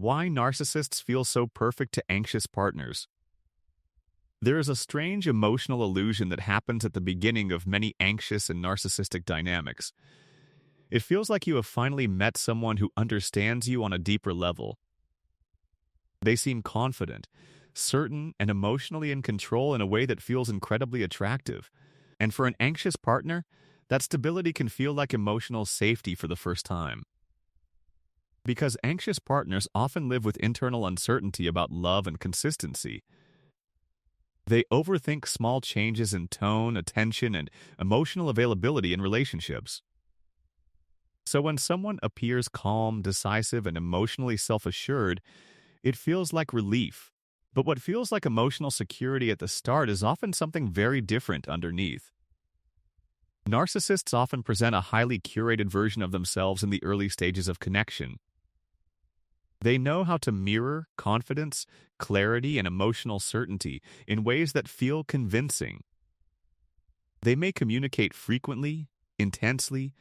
Why narcissists feel so perfect to anxious partners. There is a strange emotional illusion that happens at the beginning of many anxious and narcissistic dynamics. It feels like you have finally met someone who understands you on a deeper level. They seem confident, certain, and emotionally in control in a way that feels incredibly attractive. And for an anxious partner, that stability can feel like emotional safety for the first time. Because anxious partners often live with internal uncertainty about love and consistency. They overthink small changes in tone, attention, and emotional availability in relationships. So when someone appears calm, decisive, and emotionally self-assured, it feels like relief. But what feels like emotional security at the start is often something very different underneath. Narcissists often present a highly curated version of themselves in the early stages of connection. They know how to mirror confidence, clarity, and emotional certainty in ways that feel convincing. They may communicate frequently, intensely,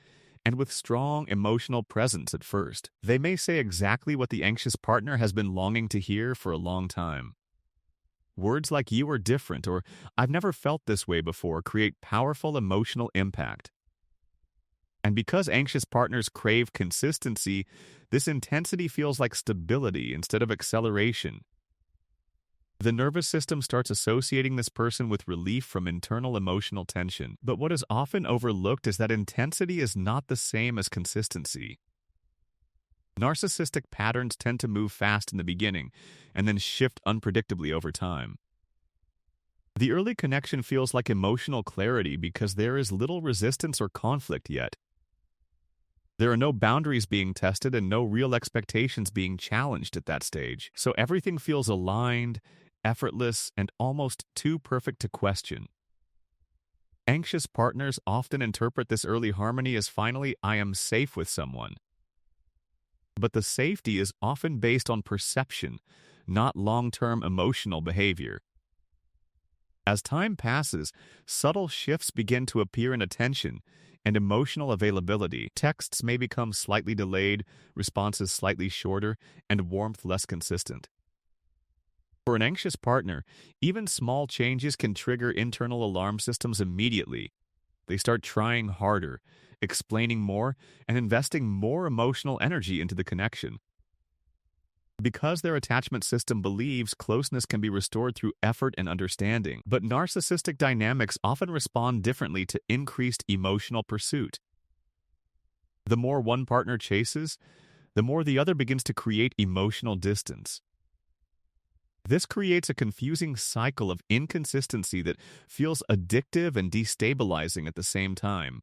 and with strong emotional presence at first. They may say exactly what the anxious partner has been longing to hear for a long time. Words like "you are different" or "I've never felt this way before" create powerful emotional impact. And because anxious partners crave consistency, this intensity feels like stability instead of acceleration. The nervous system starts associating this person with relief from internal emotional tension. But what is often overlooked is that intensity is not the same as consistency. Narcissistic patterns tend to move fast in the beginning and then shift unpredictably over time. The early connection feels like emotional clarity because there is little resistance or conflict yet. There are no boundaries being tested and no real expectations being challenged at that stage, so everything feels aligned, effortless, and almost too perfect to question. Anxious partners often interpret this early harmony as finally, I am safe with someone. But the safety is often based on perception, not long-term emotional behavior. As time passes, subtle shifts begin to appear in attention and emotional availability. Texts may become slightly delayed, responses slightly shorter, and warmth less consistent. For an anxious partner, even small changes can trigger internal alarm systems immediately. They start trying harder, explaining more, and investing more emotional energy into the connection. Because their attachment system believes closeness can be restored through effort and understanding, but narcissistic dynamics often respond differently to increased emotional pursuit. The more one partner chases, the more the other begins to create emotional distance. This creates a confusing cycle of inconsistency that feels addictive and destabilizing at the same time.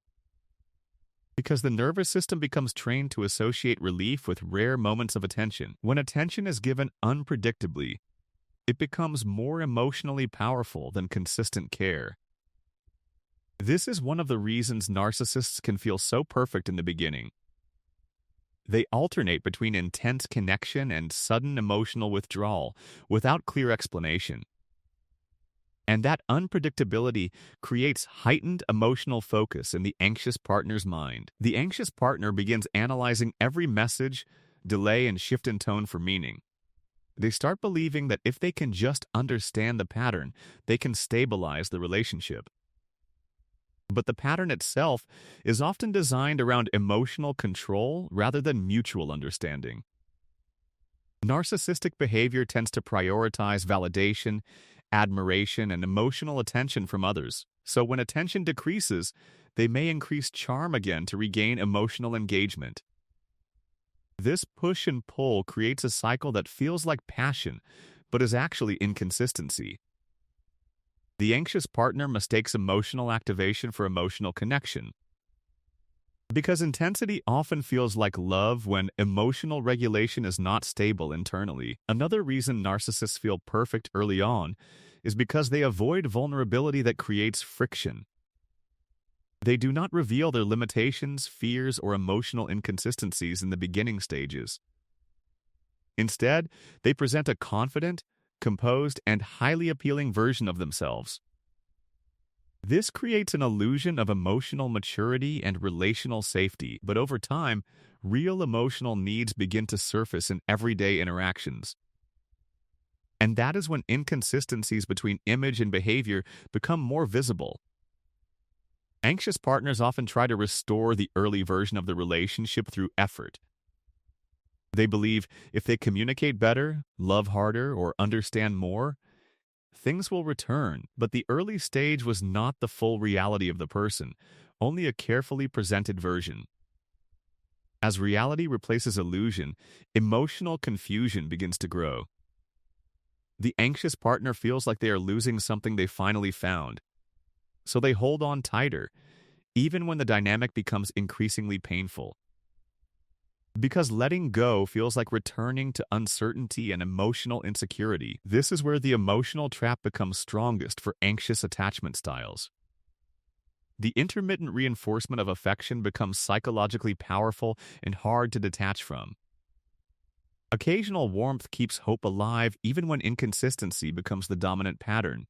Because the nervous system becomes trained to associate relief with rare moments of attention. When attention is given unpredictably, it becomes more emotionally powerful than consistent care. This is one of the reasons narcissists can feel so perfect in the beginning. They alternate between intense connection and sudden emotional withdrawal without clear explanation. And that unpredictability creates heightened emotional focus in the anxious partner's mind. The anxious partner begins analyzing every message, delay, and shift in tone for meaning. They start believing that if they can just understand the pattern, they can stabilize the relationship. But the pattern itself is often designed around emotional control rather than mutual understanding. Narcissistic behavior tends to prioritize validation, admiration, and emotional attention from others. So when attention decreases, they may increase charm again to regain emotional engagement. This push and pull creates a cycle that feels like passion, but is actually inconsistency. The anxious partner mistakes emotional activation for emotional connection. Because intensity often feels like love when emotional regulation is not stable internally. Another reason narcissists feel perfect early on is because they avoid vulnerability that creates friction. They do not reveal their limitations, fears, or emotional inconsistencies in the beginning stages. Instead, they present a confident, composed, and highly appealing version of themselves. This creates an illusion of emotional maturity and relational safety, but over time, real emotional needs begin to surface in everyday interactions. And that is when inconsistencies between image and behavior become more visible. Anxious partners often try to restore the early version of the relationship through effort. They believe if they communicate better, love harder, or understand more, things will return. But the early stage was not the full reality of the person, only a carefully presented version. As reality replaces illusion, emotional confusion begins to grow. The anxious partner feels like they are losing something they finally found, so they hold on tighter, even when the dynamic becomes increasingly painful. Because letting go feels like returning to uncertainty and emotional insecurity, this is where the emotional trap becomes strongest for anxious attachment styles. The intermittent reinforcement of affection becomes psychologically powerful and hard to detach from. Occasional warmth keeps hope alive even when inconsistency becomes the dominant pattern.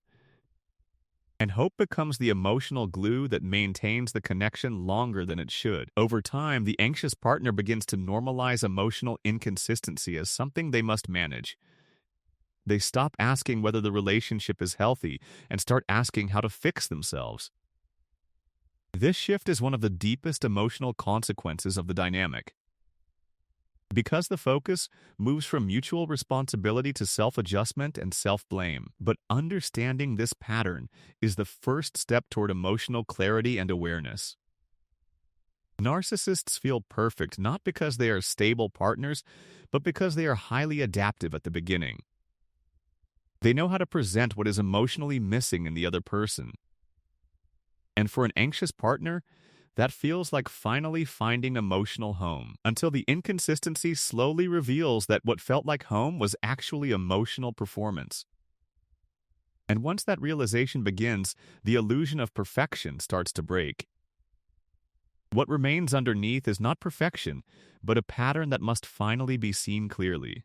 And hope becomes the emotional glue that maintains the connection longer than it should. Over time, the anxious partner begins to normalize emotional inconsistency as something they must manage. They stop asking whether the relationship is healthy and start asking how to fix themselves. This shift is one of the deepest emotional consequences of the dynamic. Because the focus moves from mutual responsibility to self-adjustment and self-blame. But understanding this pattern is the first step toward emotional clarity and awareness. Narcissists feel perfect not because they are stable partners, but because they are highly adaptive at the beginning. They know how to present what is emotionally missing in the other person. And for an anxious partner, that feels like finally finding emotional home, until the inconsistency slowly reveals that what felt like home was actually emotional performance. And once that realization begins, the illusion of perfection starts to break. What remains underneath is not perfection, but a pattern that must finally be seen clearly.